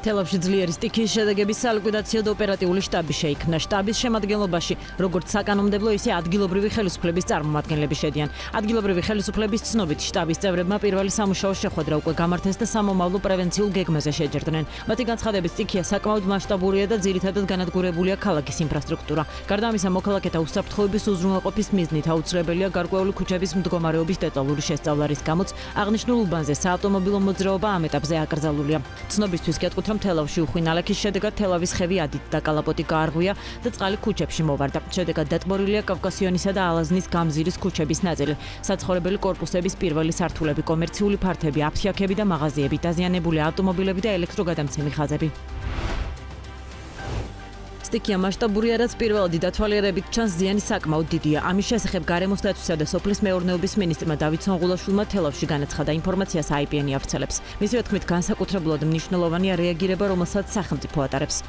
თელავში ძლიერი სტიქიის შედეგების სალიკვიდაციო და ოპერატიული შტაბი შეიქმნა. შტაბის შემადგენლობაში როგორც საკანონმდებლო, ისე ადგილობრივი ხელისუფლების წარმომადგენლები შედიან. ადგილობრივი ხელისუფლების ცნობით, შტაბის წევრებმა პირველი სამუშაო შეხვედრა უკვე გამართეს და სამომავლო პრევენციულ გეგმაზე შეჯერდნენ. მათი განცხადებით, სტიქია საკმაოდ მასშტაბურია და ძირითადად განადგურებულია ქალაქის ინფრასტრუქტურა. გარდა ამისა, მოქალაქეთა უსაფრთხოების უზრუნველყოფის მიზნით აუცილებელია გარკვეული ქუჩების მდგომარეობის დეტალური შესწავლა, რის გამოც აღნიშნულ უბანზე საავტომობილო მოძრაობა ამ ეტაპზე აკრძალულია. ცნობისთვის გეტყვით, რომ თელავში უხვინალექის შედეგად თელავის ხევი ადით და კალაპოტი გაარღვია და წყალი ქუჩებში მოვარდა. შედეგად დატბორილია კავკასიონისა და ალაზნის გამზირის ქუჩების ნაწილი. საცხოვრებელი კორპუსების პირველი სართულები, კომერციული ფართები, აფთიაქები და მაღაზიები, დაზიანებული ავტომობილები და ელექტროგადამცემი ხაზები. სტიქია მასშტაბურია, რაც პირველადი დათვალიერებით ჩანს ზიანი საკმაოდ დიდია. ამის შესახებ გარემოს დაცვისა და სოფლის მეურნეობის მინისტრმა დავით სონღულაშვილმა თელავში განაცხადა. ინფორმაციას IPN ავრცელებს. მისივე თქმით, განსაკუთრებულად მნიშვნელოვანია რეაგირება, რომელსაც სახელმწიფო ატარებს.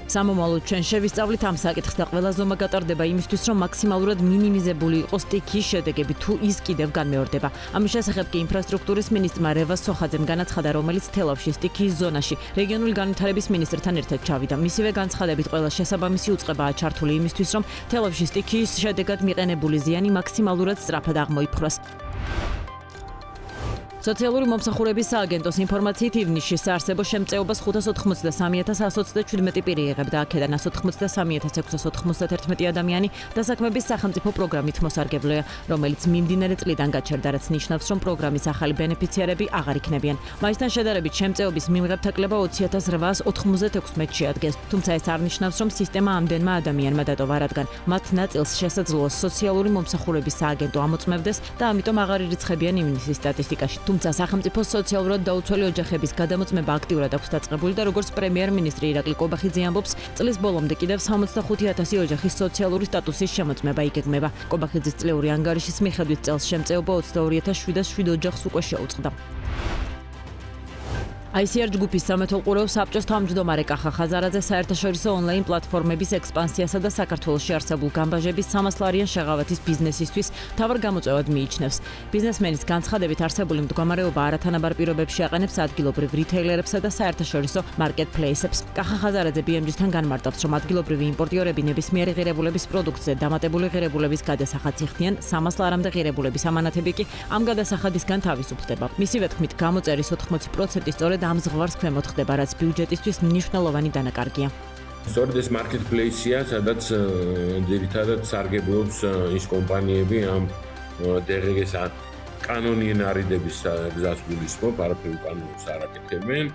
სამომავლოდ ჩვენ შევისწავლით ამ საკითხს და ყველა ზომა გატარდება იმისთვის, რომ მაქსიმალურად მინიმიზებული იყოს სტიქიის შედეგები, თუ ის კიდევ განმეორდება. ამის შესახებ კი ინფრასტრუქტურის მინისტრმა რევაზ სოხაძემ განაცხადა, რომელიც თელავში სტიქიის ზონაში რეგიონული განვითარების მინისტრთან ერთად ჩავიდა. მისივე განცხადებით, ყველა შესაბამისი უწყებაა ჩართული იმისთვის, რომ თელავში სტიქიის შედეგად მიყენებული ზიანი მაქსიმალურად სწრაფად აღმოიფხვრას. სოციალური მომსახურების სააგენტოს ინფორმაციით ივნისში საარსებო შემწეობას 583,127 პირი იღებდა, აქედან 183,691 ადამიანი დასაქმების სახელმწიფო პროგრამით მოსარგებლეა, რომელიც მიმდინარე წლიდან გაჩერდა, რაც ნიშნავს, რომ პროგრამის ახალი ბენეფიციარები აღარ იქნებიან. მაისთან შედარებით შემწეობის მიმღებთა კლება 20,896 შეადგენს, თუმცა ეს არ ნიშნავს, რომ სისტემა ამდენმა ადამიანმა დატოვა, რადგან მათ ნაწილს შესაძლოა სოციალური მომსახურების სააგენტო ამოწმებდეს და ამიტომ აღარ ირიცხებიან ივნისის სტატისტიკაში. თუმცა სახელმწიფო სოციალურად დაუცველი ოჯახების გადამოწმება აქტიურად აქვს დაწყებული და როგორც პრემიერ-მინისტრი ირაკლი კობახიძე ამბობს, წლის ბოლომდე კიდევ 65,000 ოჯახის სოციალური სტატუსის შემოწმება იგეგმება. კობახიძის წლიური ანგარიშის მიხედვით წელს შემწეობა 22,707 ოჯახს უკვე შეუწყდა. ICR ჯგუფის სამეთვალყურეო საბჭოს თავმჯდომარე კახა ხაზარაძე საერთაშორისო ონლაინ პლატფორმების ექსპანსიასა და საქართველოში არსებულ გამბაჟების 300 ლარიან შეღავათის ბიზნესისთვის მთავარ გამოწვევად მიიჩნევს. ბიზნესმენის განცხადებით, არსებული მდგომარეობა არათანაბარ პირობებში აყენებს ადგილობრივ რითეილერებსა და საერთაშორისო მარკეტპლეისებს. კახა ხაზარაძე BMG-თან განმარტავს, რომ ადგილობრივი იმპორტიორები ნებისმიერი ღირებულების პროდუქტზე დამატებული ღირებულების გადასახადს იხდიან, 300 ლარამდე ღირებულების ამანათები კი ამ გადასახადისგან თავისუფლდება. მისივე თქმით, გამოწერის 80% სწორედ ამ ზღვარს ქვემოთ ხდება, რაც ბიუჯეტისთვის მნიშვნელოვანი დანაკარგია. სწორედ ეს მარკეტპლეისია, სადაც ძირითადად სარგებლობს ის კომპანიები ამ DRG-ს კანონიენარიდების გზას გულისხმობ, არაფერ უკანონოს არ აკეთებენ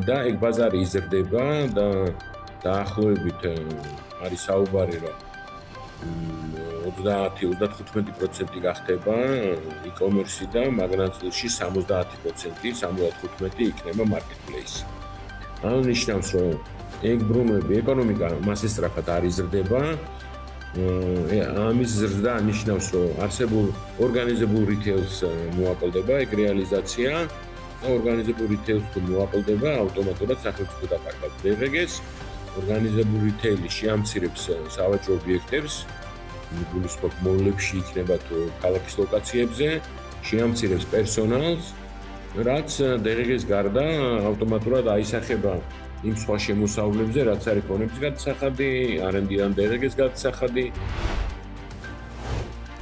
და ეგ ბაზარი იზრდება და დაახლოებით არის საუბარი, რომ 30-35% გახდება e-commerce და მაგრამ წლში 70% იქნება marketplace. ანუ ნიშნავს, რომ ეგ ბრუნვები ეკონომიკა მასზე სწრაფად არ იზრდება. ამის ზრდა ნიშნავს, რომ არსებულ ორგანიზებულ retail-ს მოაკლდება ეგ რეალიზაცია და ორგანიზებულ retail-ს თუ მოაკლდება, ავტომატურად სახელმწიფო დაკარგავს DRG-ს. ორგანიზებულ retail-ი შეამცირებს სავაჭრო ობიექტებს, გულისხმობ მოლებში იქნება თუ ქალაქის ლოკაციებზე, შეამცირებს პერსონალს, რაც DRG-ს გარდა ავტომატურად აისახება იმ სხვა შემოსავლებზე, რაც არის ფონების გადასახადი, R&D-დან DRG-ს გადასახადი.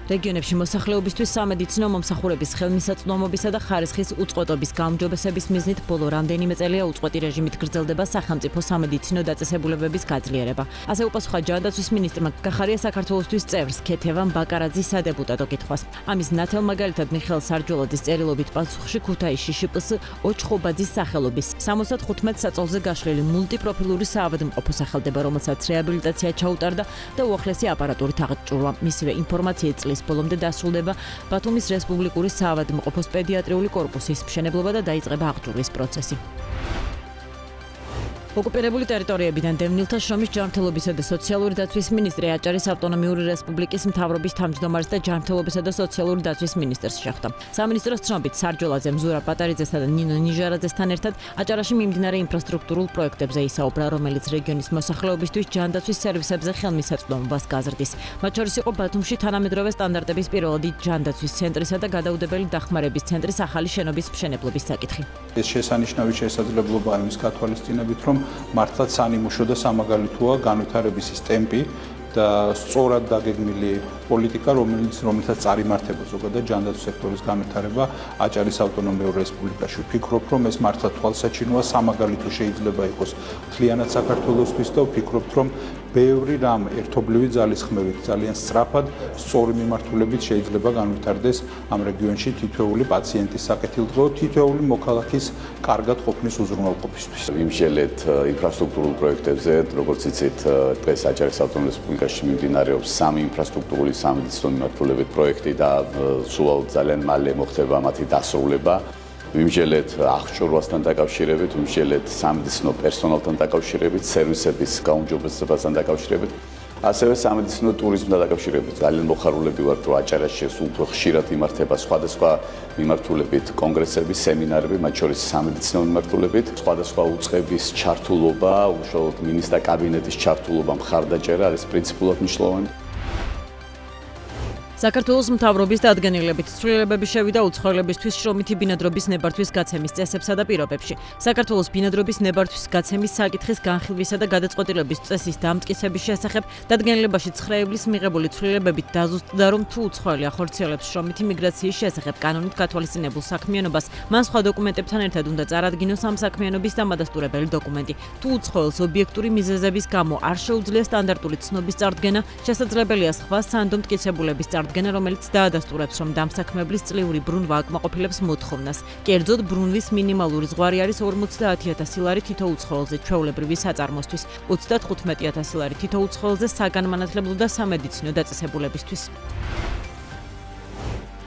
რეგიონებში მოსახლეობისთვის სამედიცინო მომსახურების ხელმისაწვდომობისა და ხარისხის უწყვეტობის გაუმჯობესების მიზნით ბოლო რამდენიმე წელია უწყვეტი რეჟიმით გრძელდება სახელმწიფო სამედიცინო დაწესებულებების გაძლიერება. ასე უპასუხა ჯანდაცვის მინისტრმა გახარია საქართველოსთვის წევრს ქეთევან ბაკარაძის სადეპუტატო კითხვას. ამის ნათელ მაგალითად მიხეილ სარჯოლაძის წერილობით პასუხში ქუთაისში შპს ოჩხობაძის სახელობის 75 საწოლზე გაშლილი მულტიპროფილური საავადმყოფო სახელდება, რომელსაც რეაბილიტაცია ჩაუტარდა და უახლესი აპარატურით აღჭურვა. მისივე ინფორმაციით წლის ბოლომდე დასრულდება ბათუმის რესპუბლიკური საავადმყოფოს პედიატრიული კორპუსის მშენებლობა და დაიწყება აღჭურვის პროცესი. ოკუპირებული ტერიტორიებიდან დევნილთა შრომის ჯანმრთელობისა და სოციალური დაცვის მინისტრი აჭარის ავტონომიური რესპუბლიკის მთავრობის თავმჯდომარეს და ჯანმრთელობისა და სოციალური დაცვის მინისტრს შეხვდა. სამინისტროს ცნობით სარჯოლაძე მზურა პატარიძესთან და ნინო ნიჟარაძესთან ერთად აჭარაში მიმდინარე ინფრასტრუქტურულ პროექტებზე ისაუბრა, რომელიც რეგიონის მოსახლეობისთვის ჯანდაცვის სერვისებზე ხელმისაწვდომობას გაზრდის. მათ შორის იყო ბათუმში თანამედროვე სტანდარტების პირველადი ჯანდაცვის ცენტრისა და გადაუდებელი დახმარების ცენტრის ახალი შენობის მშენებლობის საკითხი. ეს შესანიშნავი შესაძლებლობა იმის გათვალისწინებით, რომ მართლაც სანიმუშო და სამაგალითოა განვითარების ის ტემპი და სწორად დაგეგმილი პოლიტიკა, რომელსაც წარიმართება ზოგადად ჯანდაცვის სექტორის განვითარება აჭარის ავტონომიურ რესპუბლიკაში. ვფიქრობ, რომ ეს მართლა თვალსაჩინოა, სამაგალითო შეიძლება იყოს მთლიანად საქართველოსთვის და ვფიქრობ, რომ ბევრი რამ ერთობლივი ძალისხმევით, ძალიან სწრაფად, სწორი მიმართულებით შეიძლება განვითარდეს ამ რეგიონში თითოეული პაციენტის საკეთილდღეო, თითოეული მოქალაქის კარგად ყოფნის უზრუნველყოფისთვის. ვიმსჯელეთ ინფრასტრუქტურულ პროექტებზე, როგორც იცით, დღეს აჭარის ავტონომიურ რესპუბლიკაში მიმდინარეობს 3 ინფრასტრუქტურული სამედიცინო მიმართულებით პროექტი და სულ ძალიან მალე მოხდება მათი დასრულება. ვიმსჯელეთ აღჭურვასთან დაკავშირებით, ვიმსჯელეთ სამედიცინო პერსონალთან დაკავშირებით, სერვისების გაუმჯობესებასთან დაკავშირებით, ასევე სამედიცინო ტურიზმთან დაკავშირებით. ძალიან მოხარულები ვართ, რომ აჭარაში უფრო ხშირად იმართება სხვადასხვა მიმართულებით კონგრესები, სემინარები, მათ შორის სამედიცინო მიმართულებით, სხვადასხვა უწყების ჩართულობა, უშუალოდ მინისტრთა კაბინეტის ჩართულობა, მხარდაჭერა არის პრინციპულად მნიშვნელოვანი. საქართველოს მთავრობის დადგენილებით ცვლილებები შევიდა უცხოელებისთვის შრომითი ბინადრობის ნებართვის გაცემის წესებსა და პირობებში. საქართველოს ბინადრობის ნებართვის გაცემის საკითხის განხილვისა და გადაწყვეტილების წესის დამტკიცების შესახებ დადგენილებაში ცხრაებლის მიღებული ცვლილებებით დაზუსტდა, რომ თუ უცხოელი ახორციელებს შრომითი მიგრაციის შესახებ კანონით გათვალისწინებულ საქმიანობას, მან სხვა დოკუმენტებთან ერთად უნდა წარადგინოს ამ საქმიანობის დამადასტურებელი დოკუმენტი. თუ უცხოელს ობიექტური მიზეზების გამო არ შეუძლია სტანდარტული ცნობის წარდგენა, შესაძლებელია სხვა სანდო მტკიცებულების წარდგენა, რომელიც დაადასტურებს, რომ დამსაქმებლის წლიური ბრუნვა აკმაყოფილებს მოთხოვნას. კერძოდ, ბრუნვის მინიმალური ზღვარი არის 50.000 ლარი თითო უცხოელზე ჩვეულებრივი საწარმოსთვის, 35.000 ლარი თითო უცხოელზე საგანმანათლებლო და სამედიცინო დაწესებულებისთვის.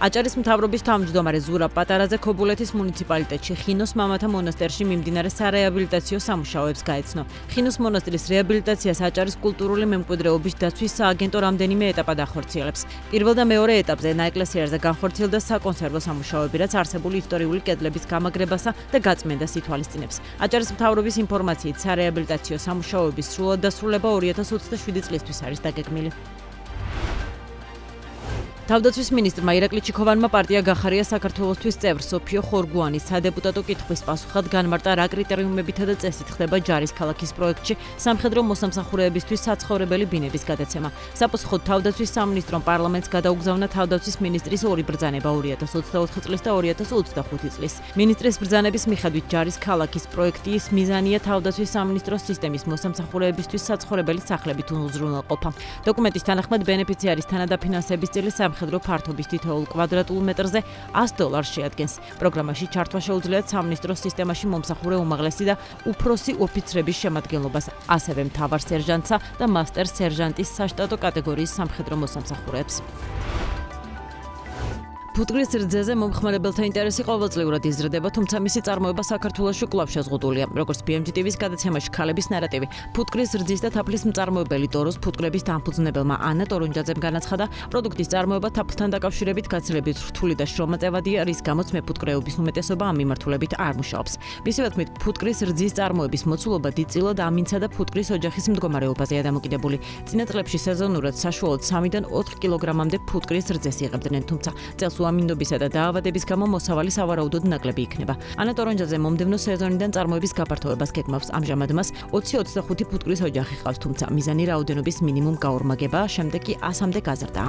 აჭარის მთავრობის თავმჯდომარე ზურა პატარაძე ქობულეთის მუნიციპალიტეტში ხინოს მამათა მონასტერში მიმდინარე სარეაბილიტაციო სამუშაოებს გაეცნო. ხინოს მონასტრის რეაბილიტაციას აჭარის კულტურული მემკვიდრეობის დაცვის სააგენტო რამდენიმე ეტაპად ახორციელებს. პირველ და მეორე ეტაპზე ნაეკლესიარზე განხორციელდა საკონსერვო სამუშაოები, რაც არსებული ისტორიული კედლების გამაგრებასა და გაწმენდას ითვალისწინებს. აჭარის მთავრობის ინფორმაციით სარეაბილიტაციო სამუშაოების სრულად დასრულება 2027 წლისთვის არის დაგეგმილი. თავდაცვის მინისტრმა ირაკლი ჩიქოვანმა პარტია გახარია საქართველოსთვის წევრ სოფიო ხორგუანის სადეპუტატო კითხვის პასუხად განმარტა, რა კრიტერიუმებითა და წესით ხდება ჯარის ქალაქის პროექტში სამხედრო მოსამსახურეებისთვის საცხოვრებელი ბინების გადაცემა. საპასუხოდ თავდაცვის სამინისტრომ პარლამენტს გადაუგზავნა თავდაცვის მინისტრის ორი ბრძანება 2024 წლის და 2025 წლის. მინისტრის ბრძანების მიხედვით ჯარის ქალაქის პროექტის მიზანია თავდაცვის სამინისტროს სისტემის მოსამსახურეებისთვის საცხოვრებელი სახლებით უზრუნველყოფა. დოკუმენტის თანახმად ბენეფიციარის თანადაფინანსების წილი სამხედრო ფართობის თითოეულ კვადრატულ მეტრზე $100 შეადგენს. პროგრამაში ჩართვა შეუძლიათ სამინისტროს სისტემაში მომსახურე უმაღლესი და უფროსი ოფიცრების შემადგენლობას, ასევე მთავარ სერჟანტსა და მასტერ სერჟანტის საშტატო კატეგორიის სამხედრო მოსამსახურეებს. ფუტკრის რძეზე მომხმარებელთა ინტერესი ყოველწლიურად იზრდება, თუმცა მისი წარმოება საქართველოში კვლავ შეზღუდულია. როგორც BMG TV-ს გადაცემაში ქალების ნარატივი, ფუტკრის რძის და თაფლის მწარმოებელი ტოროს ფუტკრების დამფუძნებელმა ანა ტორონჯაძემ განაცხადა, პროდუქტის წარმოება თაფლთან დაკავშირებით გაცილებით რთული და შრომაწევადია, რის გამოც მეფუტკრეობის უმეტესობა ამ მიმართულებით არ მუშაობს. მისივე თქმით, ფუტკრის რძის წარმოების მოცულობა დიდწილად ამინცა და ფუტკრის ოჯახის მდგომარეობაზეა დამოკიდებული. წინა წლებში სეზონურად საშუალოდ 3-დან 4 კილოგრამამდე ფუტკრის რძეს იღებდნენ, თუმცა წელს ამინდობისა და დაავადების გამო მოსავალი სავარაუდოდ ნაკლები იქნება. ანა ტორონჯაძე მომდევნო სეზონიდან წარმოების გაფართოებას გეგმავს. ამჟამად მას 20-25 ფუტკრის ოჯახი ყავს, თუმცა მიზანი რაოდენობის მინიმუმ გაორმაგებაა, შემდეგ კი 100-მდე გაზრდა.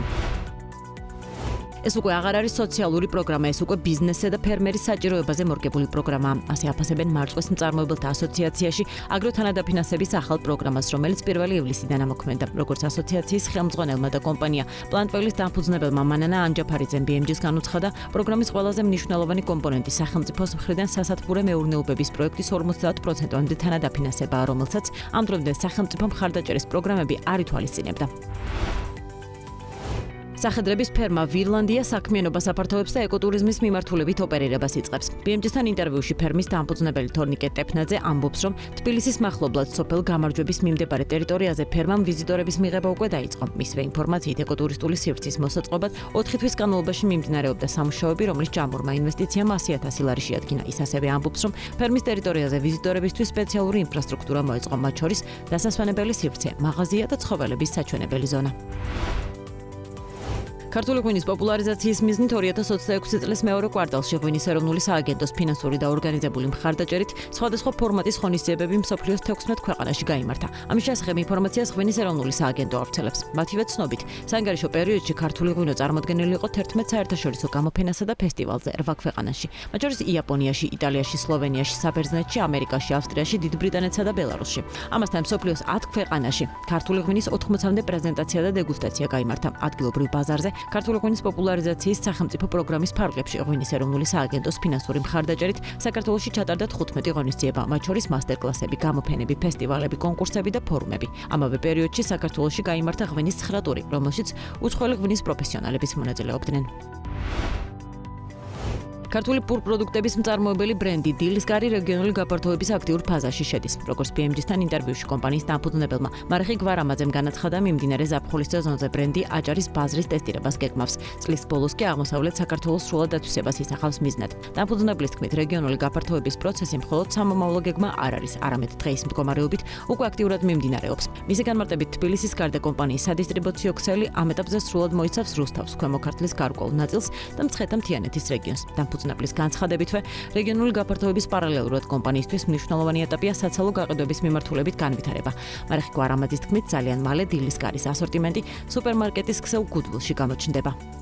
ეს უკვე აღარ არის სოციალური პროგრამა, ეს უკვე ბიზნესზე და ფერმერის საჭიროებაზე მორგებული პროგრამაა. ასე აფასებენ მარწყვის მწარმოებელთა ასოციაციაში აგროთანადაფინანსების ახალ პროგრამას, რომელიც 1 ივლისიდან ამოქმედა. როგორც ასოციაციის ხელმძღვანელმა და კომპანია პლანტველის დამფუძნებელმა მანანა ანჯაფარიძემ BMG-ს განუცხადა, პროგრამის ყველაზე მნიშვნელოვანი კომპონენტი სახელმწიფოს მხრიდან სასათბურე მეურნეობების პროექტის 50%-ამდე თანადაფინანსებაა, რომელსაც ამ დრომდე სახელმწიფო მხარდაჭერის პროგრამები არ ითვალისწინებდა. სახედრების ფერმა ვირლანდია საქმიანობას აფართოვებს და ეკოტურიზმის მიმართულებით ოპერირებას იწყებს. BMG-თან ინტერვიუში ფერმის დამფუძნებელი თორნიკე ტეფნაძე ამბობს, რომ თბილისის მახლობლად სოფელ გამარჯვების მიმდებარე ტერიტორიაზე ფერმამ ვიზიტორების მიღება უკვე დაიწყო. მისვე ინფორმაციით ეკოტურისტული სივრცის მოსაწყობად 4 თვის განმავლობაში მიმდინარეობდა სამუშაოები, რომლის ჭამურმა ინვესტიციამ 100,000 ლარი შეადგინა. ის ასევე ამბობს, რომ ფერმის ტერიტორიაზე ვიზიტორებისთვის სპეციალური ინფრასტრუქტურა მოეწყო, მათ შორის დასასვენებელი სივრცე, მაღაზია და ცხოველების საჩვენებელი ზონა. ქართული ღვინის პოპულარიზაციის მიზნით 2026 წლის მეორე კვარტალში ღვინის ეროვნული სააგენტოს ფინანსური და ორგანიზებული მხარდაჭერით სხვადასხვა ფორმატის ღონისძიებები მსოფლიოს 16 ქვეყანაში გაიმართა. ამის შესახებ ინფორმაციას ღვინის ეროვნული სააგენტო ავრცელებს. მათივე ცნობით, საინგარიშო პერიოდში ქართული ღვინო წარმოდგენილი იყო 11 საერთაშორისო გამოფენასა და ფესტივალზე 8 ქვეყანაში, მათ შორის იაპონიაში, იტალიაში, სლოვენიაში, საბერძნეთში, ამერიკაში, ავსტრიაში, დიდ ბრიტანეთსა და ბელარუსში. ამასთან მსოფლიოს 10 ქვეყანაში ქართული ღვინის 80-მდე პრეზენტაცია და დეგუსტაცია გაიმართა. ადგილობრივ ბაზარზე ქართული ღვინის პოპულარიზაციის სახელმწიფო პროგრამის ფარგლებში ღვინის ეროვნული სააგენტოს ფინანსური მხარდაჭერით საქართველოში ჩატარდა 15 ღონისძიება, მათ შორის მასტერკლასები, გამოფენები, ფესტივალები, კონკურსები და ფორუმები. ამავე პერიოდში საქართველოში გაიმართა ღვინის 9 ტური, რომელშიც უცხოელი ღვინის პროფესიონალებიც მონაწილეობდნენ. ქართული პურპროდუქტების მწარმოებელი ბრენდი დილისკარი რეგიონული გაფართოების აქტიურ ფაზაში შედის. როგორც BMG-თან ინტერვიუში კომპანიის დამფუძნებელმა მარიხი გვარამაძემ განაცხადა, მიმდინარე ზაფხულის სეზონზე ბრენდი აჭარის ბაზრის ტესტირებას გეგმავს. წლის ბოლოს კი აღმოსავლეთ საქართველოს სრულად დათვისებას ისახავს მიზნად. დამფუძნებლის თქმით, რეგიონული გაფართოების პროცესი მხოლოდ სამომავლო გეგმა არ არის, არამედ დღეის მდგომარეობით უკვე აქტიურად მიმდინარეობს. მისი განმარტებით, თბილისის გარდა კომპანიის სადისტრიბუციო ქსელი ამ ეტაპზე სრულად მოიცავს რუსთავს, ქვემო ქართლის გარკვეულ ნაწილს და მცხეთა-მთიანეთის რეგიონს. დამფუძნებლის განცხადებითვე, რეგიონული გაფართოების პარალელურად კომპანიისთვის მნიშვნელოვანი ეტაპია საცალო გაყიდვების მიმართულებით განვითარება. მარიხი გვარამაძის თქმით, ძალიან მალე დილისკარის ასორტიმენტი სუპერმარკეტის ქსელ გუდვილში გამოჩნდება.